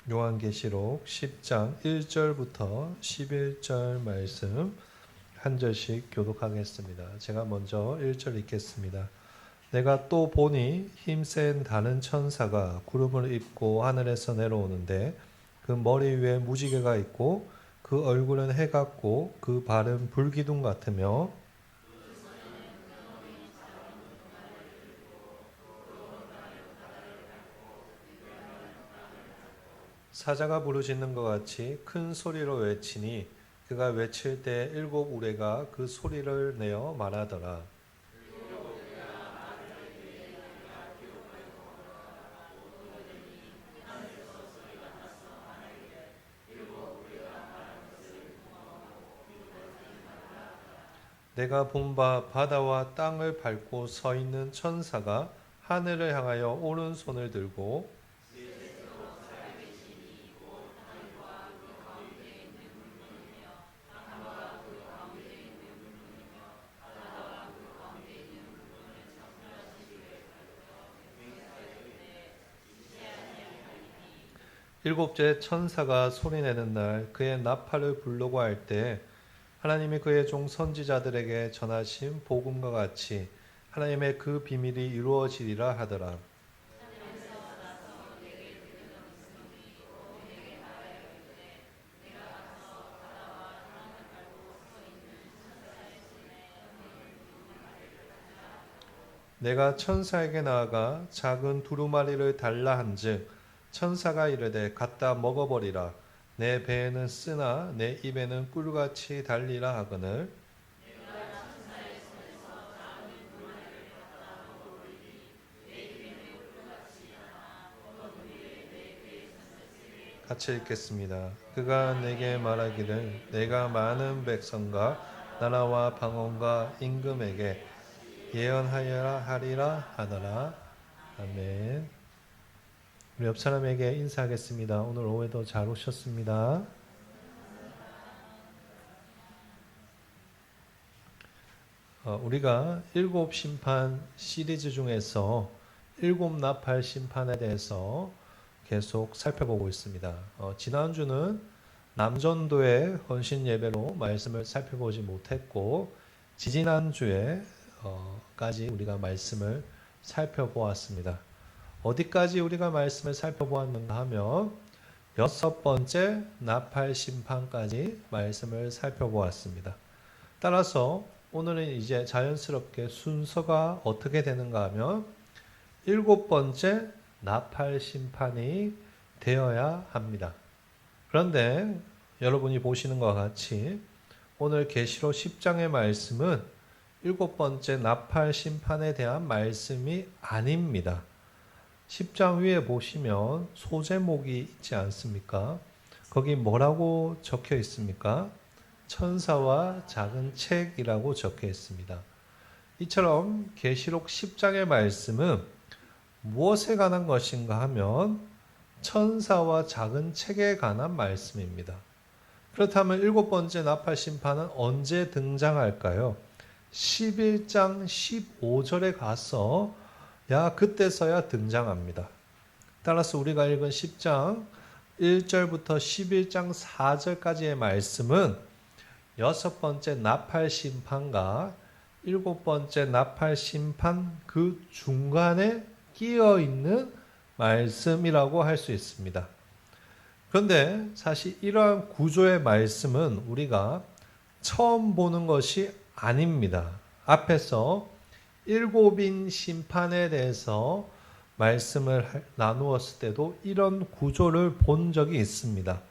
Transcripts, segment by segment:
요한계시록 10장 1절부터 11절 말씀 한 절씩 교독하겠습니다. 제가 먼저 1절 읽겠습니다. 내가 또 보니 힘센 다른 천사가 구름을 입고 하늘에서 내려오는데 그 머리 위에 무지개가 있고 그 얼굴은 해 같고 그 발은 불기둥 같으며 사자가 부르짖는 것 같이 큰 소리로 외치니 그가 외칠 때 일곱 우레가 그 소리를 내어 말하더라. 내가 본 바 바다와 땅을 밟고 서 있는 천사가 하늘을 향하여 오른손을 들고 일곱째 천사가 소리내는 날 그의 나팔을 불려고 할 때 하나님이 그의 종 선지자들에게 전하신 복음과 같이 하나님의 그 비밀이 이루어지리라 하더라. 내가 천사에게 나아가 작은 두루마리를 달라 한즉 천사가 이르되 갖다 먹어버리라. 내 배에는 쓰나 내 입에는 꿀같이 달리라 하거늘. 같이 읽겠습니다. 그가 내게 말하기를 내가 많은 백성과 나라와 방언과 임금에게 예언하여라 하리라 하더라. 아멘. 우리 옆 사람에게 인사하겠습니다. 오늘 오후에도 잘 오셨습니다. 우리가 일곱 심판 시리즈 중에서 일곱 나팔 심판에 대해서 계속 살펴보고 있습니다. 지난주는 남전도의 헌신 예배로 말씀을 살펴보지 못했고 지지난주에 까지 우리가 말씀을 살펴보았습니다. 어디까지 우리가 말씀을 살펴보았는가 하면 여섯 번째 나팔 심판까지 말씀을 살펴보았습니다. 따라서 오늘은 이제 자연스럽게 순서가 어떻게 되는가 하면 일곱 번째 나팔 심판이 되어야 합니다. 그런데 여러분이 보시는 것과 같이 오늘 계시록 10장의 말씀은 일곱 번째 나팔 심판에 대한 말씀이 아닙니다. 10장 위에 보시면 소제목이 있지 않습니까? 거기 뭐라고 적혀 있습니까? 천사와 작은 책이라고 적혀 있습니다. 이처럼 계시록 10장의 말씀은 무엇에 관한 것인가 하면 천사와 작은 책에 관한 말씀입니다. 그렇다면 일곱 번째 나팔 심판은 언제 등장할까요? 11장 15절에 가서 그때서야 등장합니다. 따라서 우리가 읽은 10장 1절부터 11장 4절까지의 말씀은 여섯 번째 나팔 심판과 일곱 번째 나팔 심판 그 중간에 끼어 있는 말씀이라고 할 수 있습니다. 그런데 사실 이러한 구조의 말씀은 우리가 처음 보는 것이 아닙니다. 앞에서 일곱인 심판에 대해서 말씀을 나누었을 때도 이런 구조를 본 적이 있습니다.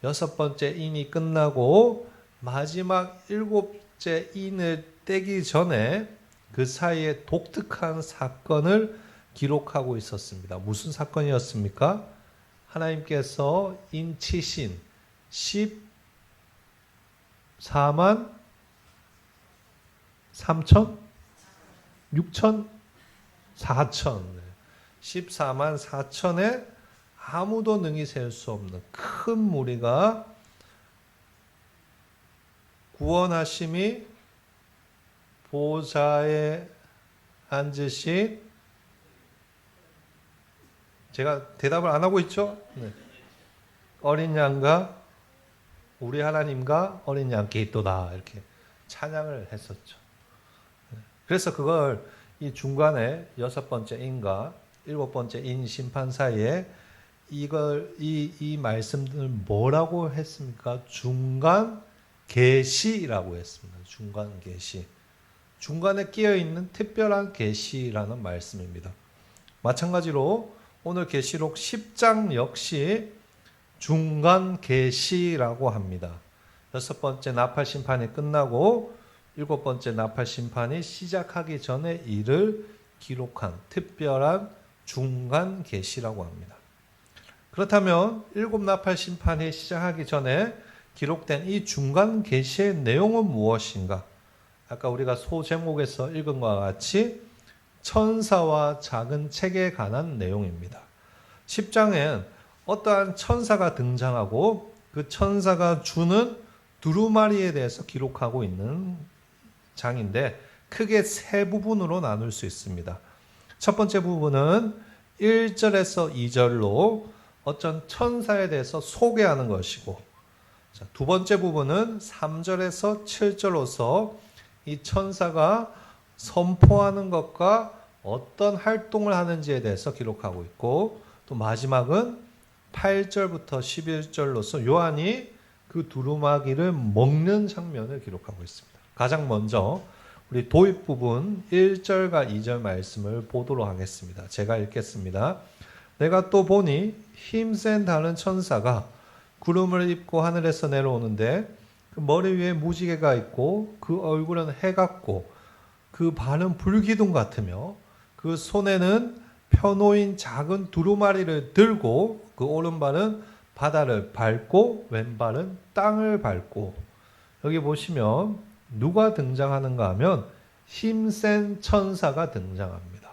여섯 번째 인이 끝나고 마지막 일곱째 인을 떼기 전에 그 사이에 독특한 사건을 기록하고 있었습니다. 무슨 사건이었습니까? 하나님께서 인 치신 14만 3천? 6천? 4천. 14만 4천에 아무도 능히 셀 수 없는 큰 무리가 구원하심이 보좌에 앉으신 제가 대답을 안 하고 있죠? 네. 어린 양과 우리 하나님과 어린 양께 있도다 이렇게 찬양을 했었죠. 그래서 그걸 이 중간에 6번째 인과 7번째 인 심판 사이에 이 말씀들을 뭐라고 했습니까? 중간 계시라고 했습니다. 중간 계시. 중간에 끼어 있는 특별한 계시라는 말씀입니다. 마찬가지로 오늘 계시록 10장 역시 중간 계시라고 합니다. 6번째 나팔 심판이 끝나고 7번째 나팔 심판이 시작하기 전에 이를 기록한 특별한 중간 계시라고 합니다. 그렇다면 7 나팔 심판이 시작하기 전에 기록된 이 중간 계시의 내용은 무엇인가? 아까 우리가 소제목에서 읽은 것과 같이 천사와 작은 책에 관한 내용입니다. 10장엔 어떠한 천사가 등장하고 그 천사가 주는 두루마리에 대해서 기록하고 있는 장인데 크게 세 부분으로 나눌 수 있습니다. 첫 번째 부분은 1절에서 2절로 어떤 천사에 대해서 소개하는 것이고, 두 번째 부분은 3절에서 7절로서 이 천사가 선포하는 것과 어떤 활동을 하는지에 대해서 기록하고 있고, 또 마지막은 8절부터 11절로서 요한이 그 두루마기를 먹는 장면을 기록하고 있습니다. 가장 먼저 우리 도입 부분 1절과 2절 말씀을 보도록 하겠습니다. 제가 읽겠습니다. 내가 또 보니 힘센 다른 천사가 구름을 입고 하늘에서 내려오는데 그 머리 위에 무지개가 있고 그 얼굴은 해 같고 그 발은 불기둥 같으며 그 손에는 펴놓인 작은 두루마리를 들고 그 오른발은 바다를 밟고 왼발은 땅을 밟고, 여기 보시면 누가 등장하는가 하면 힘센 천사가 등장합니다.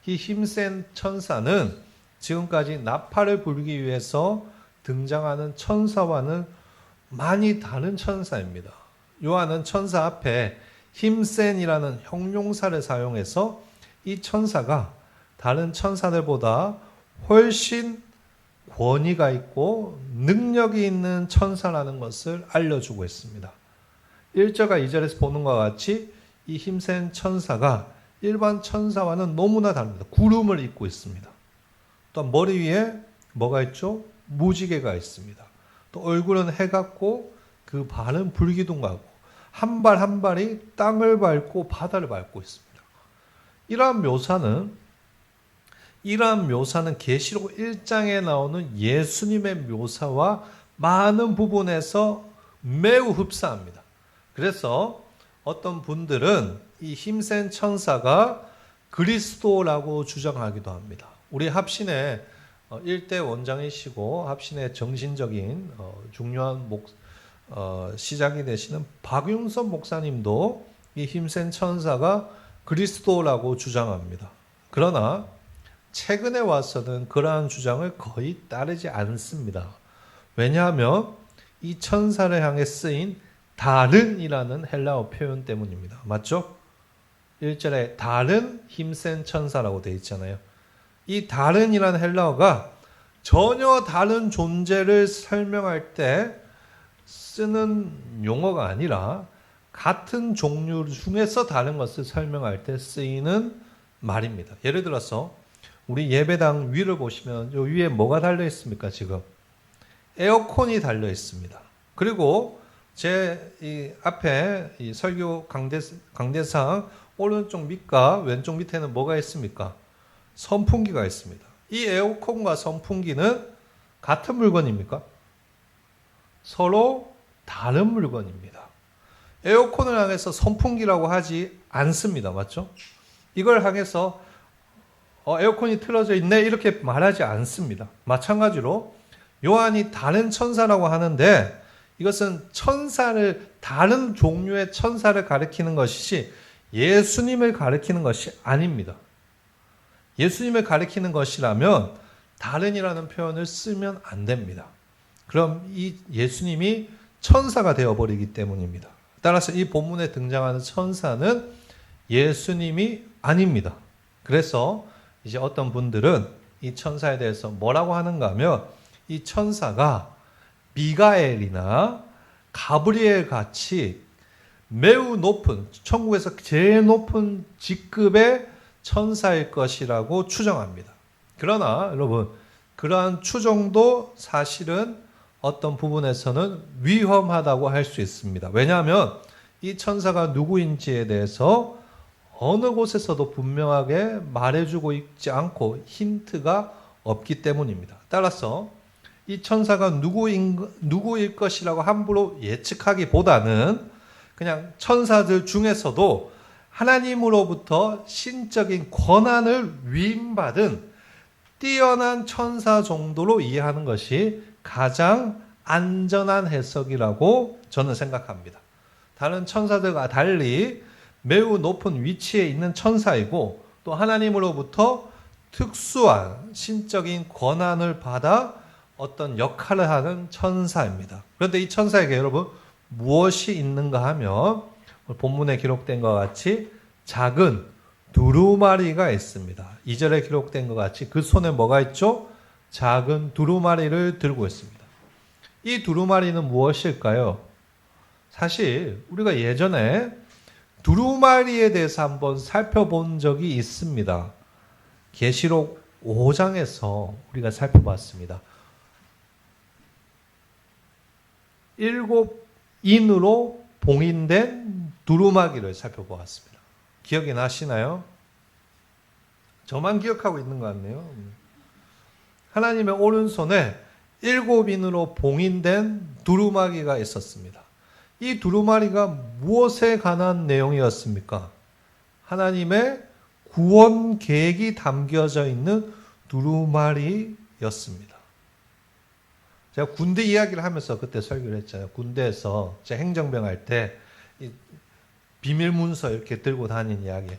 이 힘센 천사는 지금까지 나팔을 불기 위해서 등장하는 천사와는 많이 다른 천사입니다. 요한은 천사 앞에 힘센이라는 형용사를 사용해서 이 천사가 다른 천사들보다 훨씬 권위가 있고 능력이 있는 천사라는 것을 알려주고 있습니다. 1절과 2절에서 보는 것과 같이 이 힘센 천사가 일반 천사와는 너무나 다릅니다. 구름을 입고 있습니다. 또 머리 위에 뭐가 있죠? 무지개가 있습니다. 또 얼굴은 해 같고 그 발은 불기둥 같고 한 발 한 발이 땅을 밟고 바다를 밟고 있습니다. 이러한 묘사는 계시록 1장에 나오는 예수님의 묘사와 많은 부분에서 매우 흡사합니다. 그래서 어떤 분들은 이 힘센 천사가 그리스도라고 주장하기도 합니다. 우리 합신의 1대 원장이시고 합신의 정신적인 중요한 시작이 되시는 박윤선 목사님도 이 힘센 천사가 그리스도라고 주장합니다. 그러나 최근에 와서는 그러한 주장을 거의 따르지 않습니다. 왜냐하면 이 천사를 향해 쓰인 다른이라는 헬라어 표현 때문입니다. 맞죠? 1절에 다른 힘센 천사라고 되어 있잖아요. 이 다른이라는 헬라어가 전혀 다른 존재를 설명할 때 쓰는 용어가 아니라 같은 종류 중에서 다른 것을 설명할 때 쓰이는 말입니다. 예를 들어서 우리 예배당 위를 보시면 이 위에 뭐가 달려 있습니까? 지금 에어컨이 달려 있습니다. 그리고 제 이 앞에 이 설교 강대상 오른쪽 밑과 왼쪽 밑에는 뭐가 있습니까? 선풍기가 있습니다. 이 에어컨과 선풍기는 같은 물건입니까? 서로 다른 물건입니다. 에어컨을 향해서 선풍기라고 하지 않습니다. 맞죠? 이걸 향해서 에어컨이 틀어져 있네 이렇게 말하지 않습니다. 마찬가지로 요한이 다른 천사라고 하는데 이것은 천사를 다른 종류의 천사를 가리키는 것이지 예수님을 가리키는 것이 아닙니다. 예수님을 가리키는 것이라면 다른이라는 표현을 쓰면 안 됩니다. 그럼 이 예수님이 천사가 되어버리기 때문입니다. 따라서 이 본문에 등장하는 천사는 예수님이 아닙니다. 그래서 이제 어떤 분들은 이 천사에 대해서 뭐라고 하는가 하면 이 천사가 미가엘이나 가브리엘 같이 매우 높은, 천국에서 제일 높은 직급의 천사일 것이라고 추정합니다. 그러나 여러분, 그러한 추정도 사실은 어떤 부분에서는 위험하다고 할 수 있습니다. 왜냐하면 이 천사가 누구인지에 대해서 어느 곳에서도 분명하게 말해주고 있지 않고 힌트가 없기 때문입니다. 따라서 이 천사가 누구일 것이라고 함부로 예측하기보다는 그냥 천사들 중에서도 하나님으로부터 신적인 권한을 위임받은 뛰어난 천사 정도로 이해하는 것이 가장 안전한 해석이라고 저는 생각합니다. 다른 천사들과 달리 매우 높은 위치에 있는 천사이고 또 하나님으로부터 특수한 신적인 권한을 받아 어떤 역할을 하는 천사입니다. 그런데 이 천사에게 여러분 무엇이 있는가 하면 본문에 기록된 것 같이 작은 두루마리가 있습니다. 2절에 기록된 것 같이 그 손에 뭐가 있죠? 작은 두루마리를 들고 있습니다. 이 두루마리는 무엇일까요? 사실 우리가 예전에 두루마리에 대해서 한번 살펴본 적이 있습니다. 계시록 5장에서 우리가 살펴봤습니다. 7인으로 봉인된 두루마기를 살펴보았습니다. 기억이 나시나요? 저만 기억하고 있는 것 같네요. 하나님의 오른손에 7인으로 봉인된 두루마기가 있었습니다. 이 두루마리가 무엇에 관한 내용이었습니까? 하나님의 구원 계획이 담겨져 있는 두루마리였습니다. 제가 군대 이야기를 하면서 그때 설교를 했잖아요. 군대에서 제가 행정병 할 때 비밀 문서 이렇게 들고 다니는 이야기.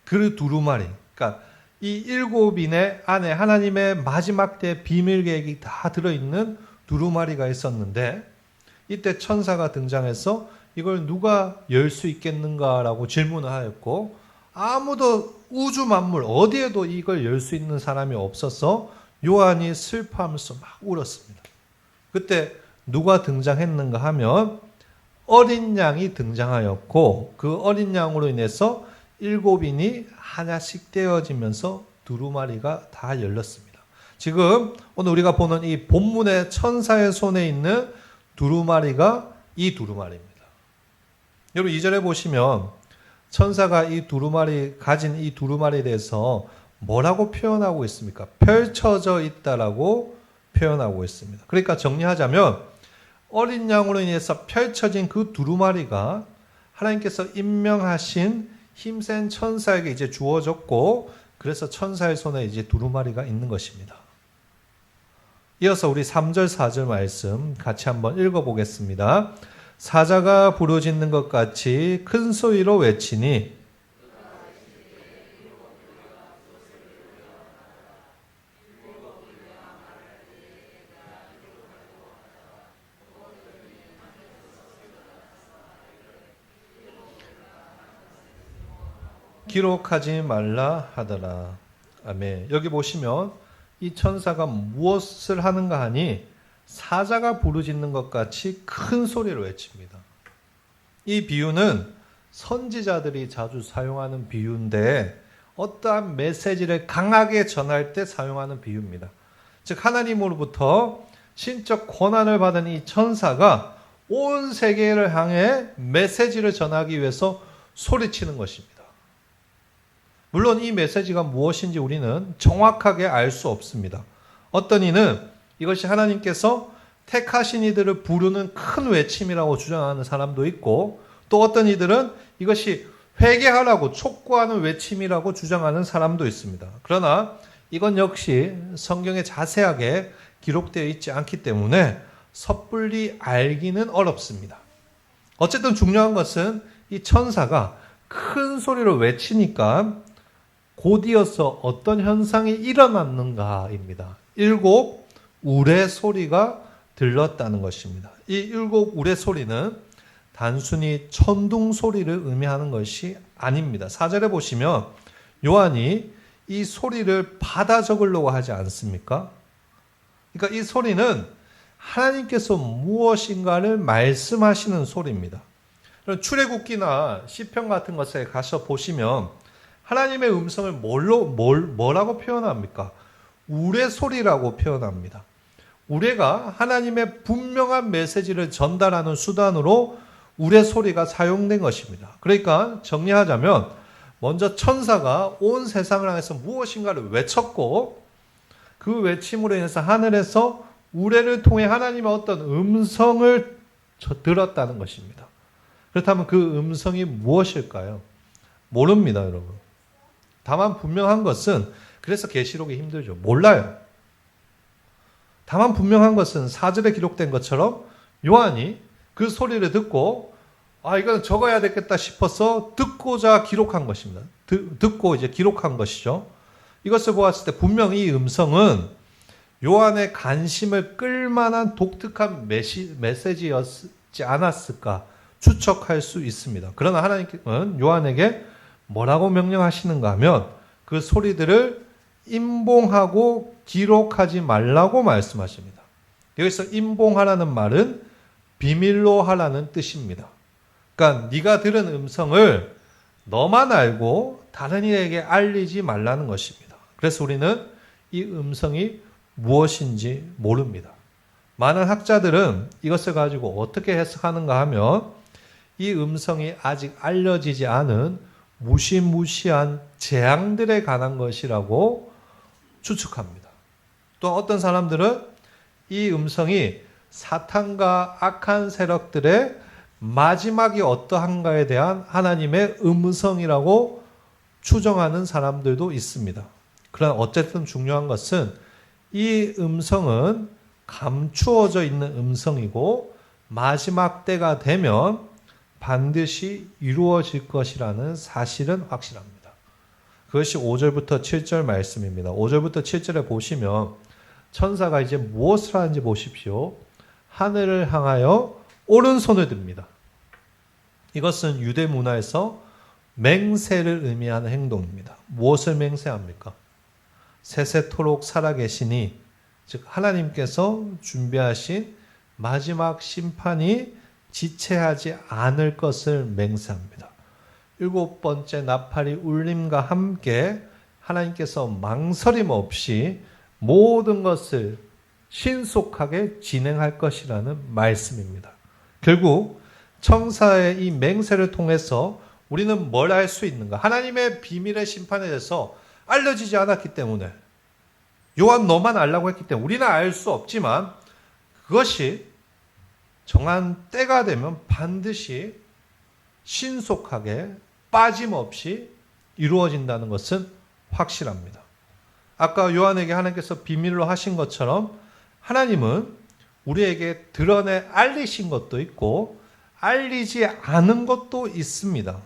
그 두루마리, 그러니까 이 7인의 안에 하나님의 마지막 때 비밀 계획이 다 들어있는 두루마리가 있었는데 이때 천사가 등장해서 이걸 누가 열 수 있겠는가라고 질문을 하였고 아무도 우주 만물 어디에도 이걸 열 수 있는 사람이 없어서 요한이 슬퍼하면서 막 울었습니다. 그때 누가 등장했는가 하면 어린 양이 등장하였고 그 어린 양으로 인해서 7인이 하나씩 떼어지면서 두루마리가 다 열렸습니다. 지금 오늘 우리가 보는 이 본문의 천사의 손에 있는 두루마리가 이 두루마리입니다. 여러분 2절에 보시면 천사가 이 두루마리 가진 이 두루마리에 대해서 뭐라고 표현하고 있습니까? 펼쳐져 있다라고 표현하고 있습니다. 그러니까 정리하자면 어린 양으로 인해서 펼쳐진 그 두루마리가 하나님께서 임명하신 힘센 천사에게 이제 주어졌고 그래서 천사의 손에 이제 두루마리가 있는 것입니다. 이어서 우리 3절 4절 말씀 같이 한번 읽어보겠습니다. 사자가 부르짖는 것 같이 큰 소리로 외치니 기록하지 말라 하더라. 아멘. 여기 보시면 이 천사가 무엇을 하는가 하니 사자가 부르짖는 것 같이 큰 소리로 외칩니다. 이 비유는 선지자들이 자주 사용하는 비유인데 어떠한 메시지를 강하게 전할 때 사용하는 비유입니다. 즉 하나님으로부터 신적 권한을 받은 이 천사가 온 세계를 향해 메시지를 전하기 위해서 소리치는 것입니다. 물론 이 메시지가 무엇인지 우리는 정확하게 알 수 없습니다. 어떤 이는 이것이 하나님께서 택하신 이들을 부르는 큰 외침이라고 주장하는 사람도 있고 또 어떤 이들은 이것이 회개하라고 촉구하는 외침이라고 주장하는 사람도 있습니다. 그러나 이건 역시 성경에 자세하게 기록되어 있지 않기 때문에 섣불리 알기는 어렵습니다. 어쨌든 중요한 것은 이 천사가 큰 소리로 외치니까 곧이어서 어떤 현상이 일어났는가입니다. 7 우레 소리가 들렸다는 것입니다. 이 7 우레 소리는 단순히 천둥 소리를 의미하는 것이 아닙니다. 4절에 보시면 요한이 이 소리를 받아 적으려고 하지 않습니까? 그러니까 이 소리는 하나님께서 무엇인가를 말씀하시는 소리입니다. 출애굽기나 시편 같은 것에 가서 보시면 하나님의 음성을 뭐라고 표현합니까? 우레소리라고 표현합니다. 우레가 하나님의 분명한 메시지를 전달하는 수단으로 우레소리가 사용된 것입니다. 그러니까 정리하자면 먼저 천사가 온 세상을 향해서 무엇인가를 외쳤고 그 외침으로 인해서 하늘에서 우레를 통해 하나님의 어떤 음성을 들었다는 것입니다. 그렇다면 그 음성이 무엇일까요? 모릅니다, 여러분. 다만 분명한 것은 그래서 계시록이 힘들죠. 몰라요. 다만 분명한 것은 4절에 기록된 것처럼 요한이 그 소리를 듣고 이건 적어야 되겠다 싶어서 듣고자 기록한 것입니다. 듣고 이제 기록한 것이죠. 이것을 보았을 때 분명히 이 음성은 요한의 관심을 끌만한 독특한 메시지였지 않았을까 추측할 수 있습니다. 그러나 하나님께서는 요한에게 뭐라고 명령하시는가 하면 그 소리들을 임봉하고 기록하지 말라고 말씀하십니다. 여기서 임봉하라는 말은 비밀로 하라는 뜻입니다. 그러니까 네가 들은 음성을 너만 알고 다른 이에게 알리지 말라는 것입니다. 그래서 우리는 이 음성이 무엇인지 모릅니다. 많은 학자들은 이것을 가지고 어떻게 해석하는가 하면 이 음성이 아직 알려지지 않은 무시무시한 재앙들에 관한 것이라고 추측합니다. 또 어떤 사람들은 이 음성이 사탄과 악한 세력들의 마지막이 어떠한가에 대한 하나님의 음성이라고 추정하는 사람들도 있습니다. 그러나 어쨌든 중요한 것은 이 음성은 감추어져 있는 음성이고 마지막 때가 되면 반드시 이루어질 것이라는 사실은 확실합니다. 그것이 5절부터 7절 말씀입니다. 5절부터 7절에 보시면 천사가 이제 무엇을 하는지 보십시오. 하늘을 향하여 오른손을 듭니다. 이것은 유대 문화에서 맹세를 의미하는 행동입니다. 무엇을 맹세합니까? 세세토록 살아계시니 즉 하나님께서 준비하신 마지막 심판이 지체하지 않을 것을 맹세합니다. 7번째 나팔이 울림과 함께 하나님께서 망설임 없이 모든 것을 신속하게 진행할 것이라는 말씀입니다. 결국 천사의 이 맹세를 통해서 우리는 뭘 알 수 있는가? 하나님의 비밀의 심판에 대해서 알려지지 않았기 때문에 요한 너만 알라고 했기 때문에 우리는 알 수 없지만 그것이 정한 때가 되면 반드시 신속하게 빠짐없이 이루어진다는 것은 확실합니다. 아까 요한에게 하나님께서 비밀로 하신 것처럼 하나님은 우리에게 드러내 알리신 것도 있고 알리지 않은 것도 있습니다.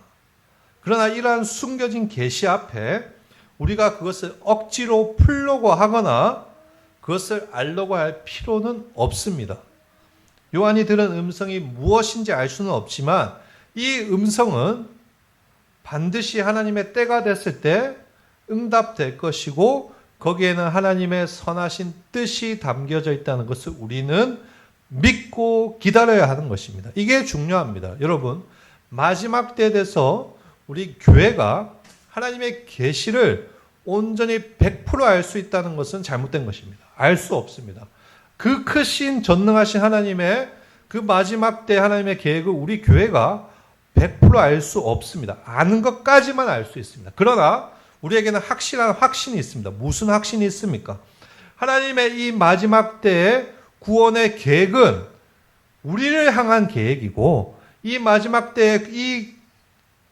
그러나 이러한 숨겨진 계시 앞에 우리가 그것을 억지로 풀려고 하거나 그것을 알려고 할 필요는 없습니다. 요한이 들은 음성이 무엇인지 알 수는 없지만 이 음성은 반드시 하나님의 때가 됐을 때 응답될 것이고 거기에는 하나님의 선하신 뜻이 담겨져 있다는 것을 우리는 믿고 기다려야 하는 것입니다. 이게 중요합니다. 여러분, 마지막 때에 대해서 우리 교회가 하나님의 계시를 온전히 100% 알 수 있다는 것은 잘못된 것입니다. 알 수 없습니다. 그 크신 전능하신 하나님의 그 마지막 때 하나님의 계획을 우리 교회가 100% 알 수 없습니다. 아는 것까지만 알 수 있습니다. 그러나 우리에게는 확실한 확신이 있습니다. 무슨 확신이 있습니까? 하나님의 이 마지막 때의 구원의 계획은 우리를 향한 계획이고 이 마지막 때에 이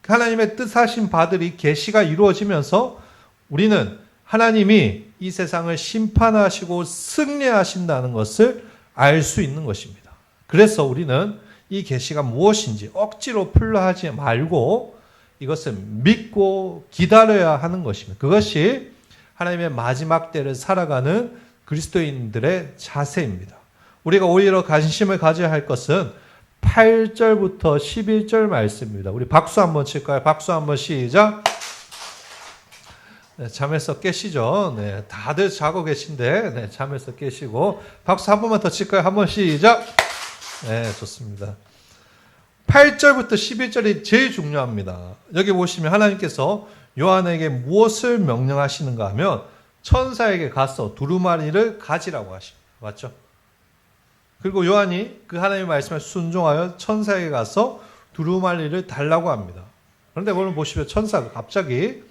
하나님의 뜻하신 바들이 계시가 이루어지면서 우리는 하나님이 이 세상을 심판하시고 승리하신다는 것을 알 수 있는 것입니다. 그래서 우리는 이 계시가 무엇인지 억지로 풀려 하지 말고 이것을 믿고 기다려야 하는 것입니다. 그것이 하나님의 마지막 때를 살아가는 그리스도인들의 자세입니다. 우리가 오히려 관심을 가져야 할 것은 8절부터 11절 말씀입니다. 우리 박수 한번 칠까요? 박수 한번 시작. 네, 잠에서 깨시죠? 네, 다들 자고 계신데, 네, 잠에서 깨시고. 박수 한 번만 더 칠까요? 한 번 시작! 네, 좋습니다. 8절부터 11절이 제일 중요합니다. 여기 보시면 하나님께서 요한에게 무엇을 명령하시는가 하면 천사에게 가서 두루마리를 가지라고 하십니다. 맞죠? 그리고 요한이 그 하나님의 말씀에 순종하여 천사에게 가서 두루마리를 달라고 합니다. 그런데 오늘 보시면 천사가 갑자기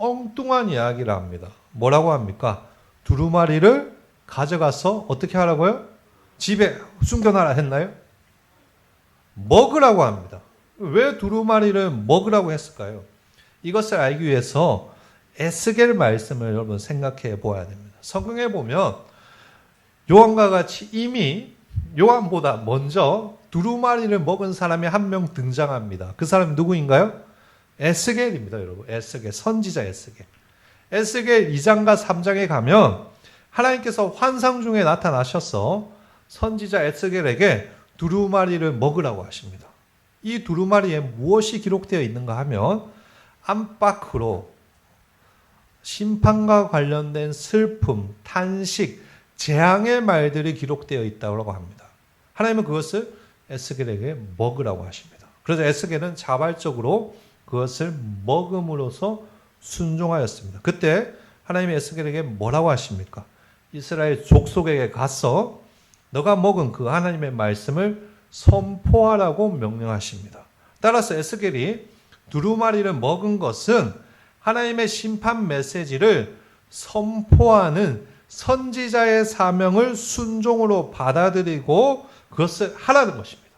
엉뚱한 이야기를 합니다. 뭐라고 합니까? 두루마리를 가져가서 어떻게 하라고요? 집에 숨겨놔라 했나요? 먹으라고 합니다. 왜 두루마리를 먹으라고 했을까요? 이것을 알기 위해서 에스겔 말씀을 여러분 생각해 보아야 됩니다. 성경에 보면 요한과 같이 이미 요한보다 먼저 두루마리를 먹은 사람이 한 명 등장합니다. 그 사람이 누구인가요? 에스겔입니다, 여러분. 에스겔, 선지자 에스겔. 에스겔 2장과 3장에 가면 하나님께서 환상 중에 나타나셔서 선지자 에스겔에게 두루마리를 먹으라고 하십니다. 이 두루마리에 무엇이 기록되어 있는가 하면 안팎으로 심판과 관련된 슬픔, 탄식, 재앙의 말들이 기록되어 있다고 합니다. 하나님은 그것을 에스겔에게 먹으라고 하십니다. 그래서 에스겔은 자발적으로 그것을 먹음으로써 순종하였습니다. 그때 하나님이 에스겔에게 뭐라고 하십니까? 이스라엘 족속에게 가서 너가 먹은 그 하나님의 말씀을 선포하라고 명령하십니다. 따라서 에스겔이 두루마리를 먹은 것은 하나님의 심판 메시지를 선포하는 선지자의 사명을 순종으로 받아들이고 그것을 하라는 것입니다.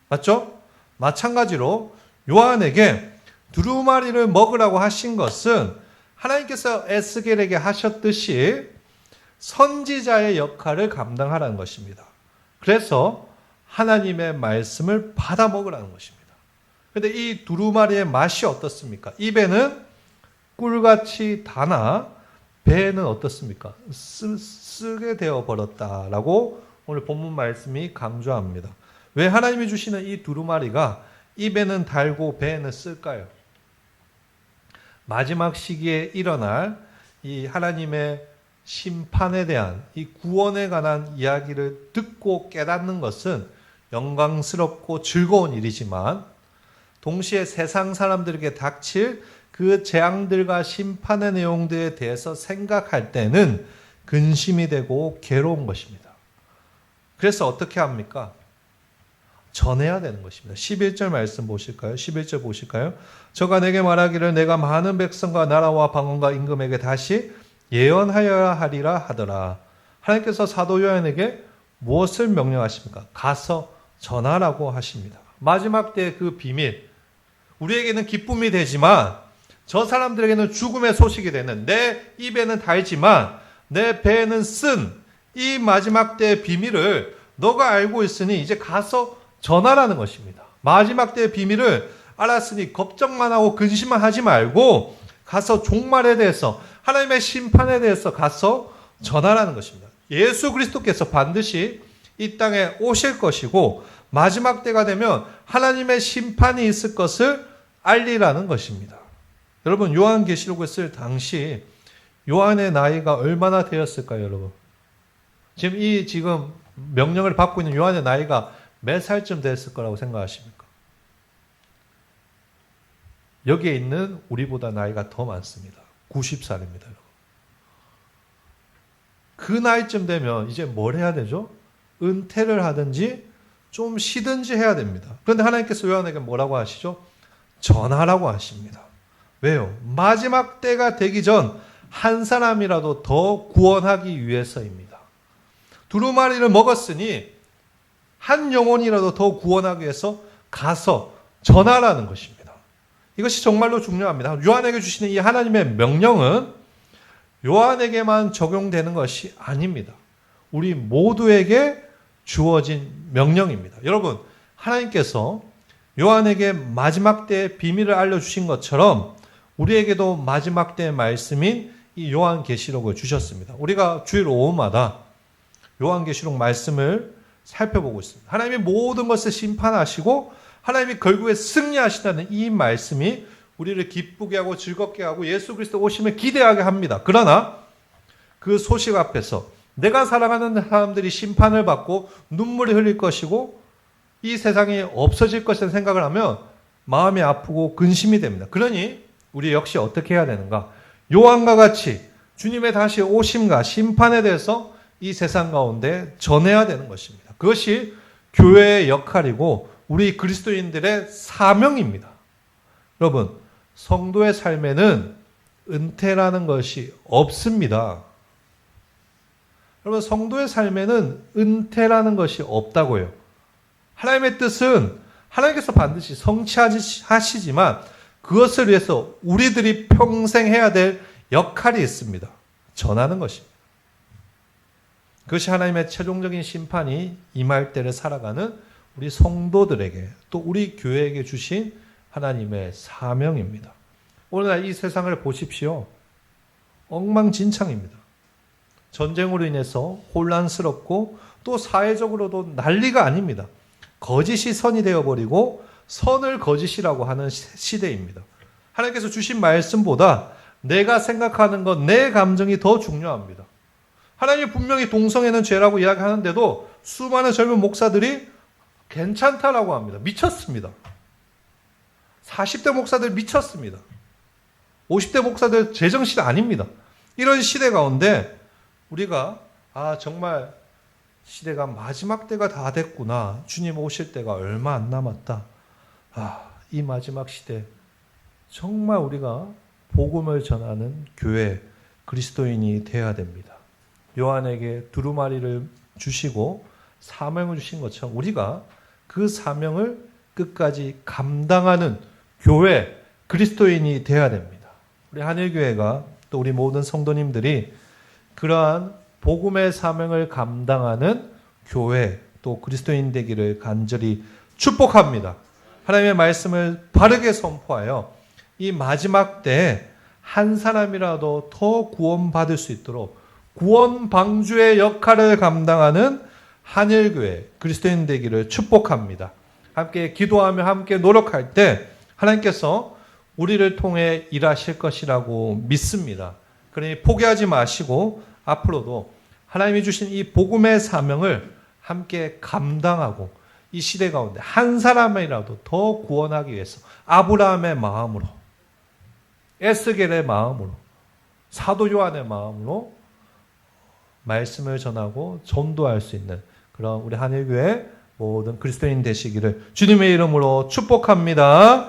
맞죠? 마찬가지로 요한에게 두루마리를 먹으라고 하신 것은 하나님께서 에스겔에게 하셨듯이 선지자의 역할을 감당하라는 것입니다. 그래서 하나님의 말씀을 받아 먹으라는 것입니다. 그런데 이 두루마리의 맛이 어떻습니까? 입에는 꿀같이 다나 배에는 어떻습니까? 쓰게 되어 버렸다라고 오늘 본문 말씀이 강조합니다. 왜 하나님이 주시는 이 두루마리가 입에는 달고 배에는 쓸까요? 마지막 시기에 일어날 이 하나님의 심판에 대한 이 구원에 관한 이야기를 듣고 깨닫는 것은 영광스럽고 즐거운 일이지만 동시에 세상 사람들에게 닥칠 그 재앙들과 심판의 내용들에 대해서 생각할 때는 근심이 되고 괴로운 것입니다. 그래서 어떻게 합니까? 전해야 되는 것입니다. 11절 말씀 보실까요? 11절 보실까요? 저가 내게 말하기를 내가 많은 백성과 나라와 방언과 임금에게 다시 예언하여야 하리라 하더라. 하나님께서 사도 요한에게 무엇을 명령하십니까? 가서 전하라고 하십니다. 마지막 때 그 비밀, 우리에게는 기쁨이 되지만 저 사람들에게는 죽음의 소식이 되는, 내 입에는 달지만 내 배에는 쓴 이 마지막 때의 비밀을 너가 알고 있으니 이제 가서 전하라는 것입니다. 마지막 때의 비밀을 알았으니 걱정만 하고 근심만 하지 말고 가서 종말에 대해서, 하나님의 심판에 대해서 가서 전하라는 것입니다. 예수 그리스도께서 반드시 이 땅에 오실 것이고 마지막 때가 되면 하나님의 심판이 있을 것을 알리라는 것입니다. 여러분, 요한계시록을 쓸 당시 요한의 나이가 얼마나 되었을까요, 여러분? 지금 명령을 받고 있는 요한의 나이가 몇 살쯤 됐을 거라고 생각하십니까? 여기에 있는 우리보다 나이가 더 많습니다. 90살입니다. 그 나이쯤 되면 이제 뭘 해야 되죠? 은퇴를 하든지 좀 쉬든지 해야 됩니다. 그런데 하나님께서 요한에게 뭐라고 하시죠? 전하라고 하십니다. 왜요? 마지막 때가 되기 전 한 사람이라도 더 구원하기 위해서입니다. 두루마리를 먹었으니 한 영혼이라도 더 구원하기 위해서 가서 전하라는 것입니다. 이것이 정말로 중요합니다. 요한에게 주시는 이 하나님의 명령은 요한에게만 적용되는 것이 아닙니다. 우리 모두에게 주어진 명령입니다. 여러분, 하나님께서 요한에게 마지막 때의 비밀을 알려주신 것처럼 우리에게도 마지막 때의 말씀인 이 요한계시록을 주셨습니다. 우리가 주일 오후마다 요한계시록 말씀을 살펴보고 있습니다. 하나님이 모든 것을 심판하시고 하나님이 결국에 승리하신다는 이 말씀이 우리를 기쁘게 하고 즐겁게 하고 예수 그리스도 오심을 기대하게 합니다. 그러나 그 소식 앞에서 내가 사랑하는 사람들이 심판을 받고 눈물이 흘릴 것이고 이 세상이 없어질 것이라는 생각을 하면 마음이 아프고 근심이 됩니다. 그러니 우리 역시 어떻게 해야 되는가? 요한과 같이 주님의 다시 오심과 심판에 대해서 이 세상 가운데 전해야 되는 것입니다. 그것이 교회의 역할이고 우리 그리스도인들의 사명입니다. 여러분, 성도의 삶에는 은퇴라는 것이 없습니다. 여러분, 성도의 삶에는 은퇴라는 것이 없다고요. 하나님의 뜻은 하나님께서 반드시 성취하시지만 그것을 위해서 우리들이 평생 해야 될 역할이 있습니다. 전하는 것입니다. 그것이 하나님의 최종적인 심판이 임할 때를 살아가는 우리 성도들에게 또 우리 교회에게 주신 하나님의 사명입니다. 오늘날 이 세상을 보십시오. 엉망진창입니다. 전쟁으로 인해서 혼란스럽고 또 사회적으로도 난리가 아닙니다. 거짓이 선이 되어버리고 선을 거짓이라고 하는 시대입니다. 하나님께서 주신 말씀보다 내가 생각하는 것, 내 감정이 더 중요합니다. 하나님이 분명히 동성애는 죄라고 이야기하는데도 수많은 젊은 목사들이 괜찮다라고 합니다. 미쳤습니다. 40대 목사들 미쳤습니다. 50대 목사들 제정신 아닙니다. 이런 시대 가운데 우리가 정말 시대가 마지막 때가 다 됐구나. 주님 오실 때가 얼마 안 남았다. 이 마지막 시대 정말 우리가 복음을 전하는 교회 그리스도인이 되어야 됩니다. 요한에게 두루마리를 주시고 사명을 주신 것처럼 우리가 그 사명을 끝까지 감당하는 교회 그리스도인이 되어야 됩니다. 우리 한일교회가 또 우리 모든 성도님들이 그러한 복음의 사명을 감당하는 교회 또 그리스도인 되기를 간절히 축복합니다. 하나님의 말씀을 바르게 선포하여 이 마지막 때에 한 사람이라도 더 구원받을 수 있도록 구원 방주의 역할을 감당하는 한일교회 그리스도인 되기를 축복합니다. 함께 기도하며 함께 노력할 때 하나님께서 우리를 통해 일하실 것이라고 믿습니다. 그러니 포기하지 마시고 앞으로도 하나님이 주신 이 복음의 사명을 함께 감당하고 이 시대 가운데 한 사람이라도 더 구원하기 위해서 아브라함의 마음으로 에스겔의 마음으로 사도 요한의 마음으로 말씀을 전하고 전도할 수 있는 그런 우리 한일교회 모든 그리스도인 되시기를 주님의 이름으로 축복합니다.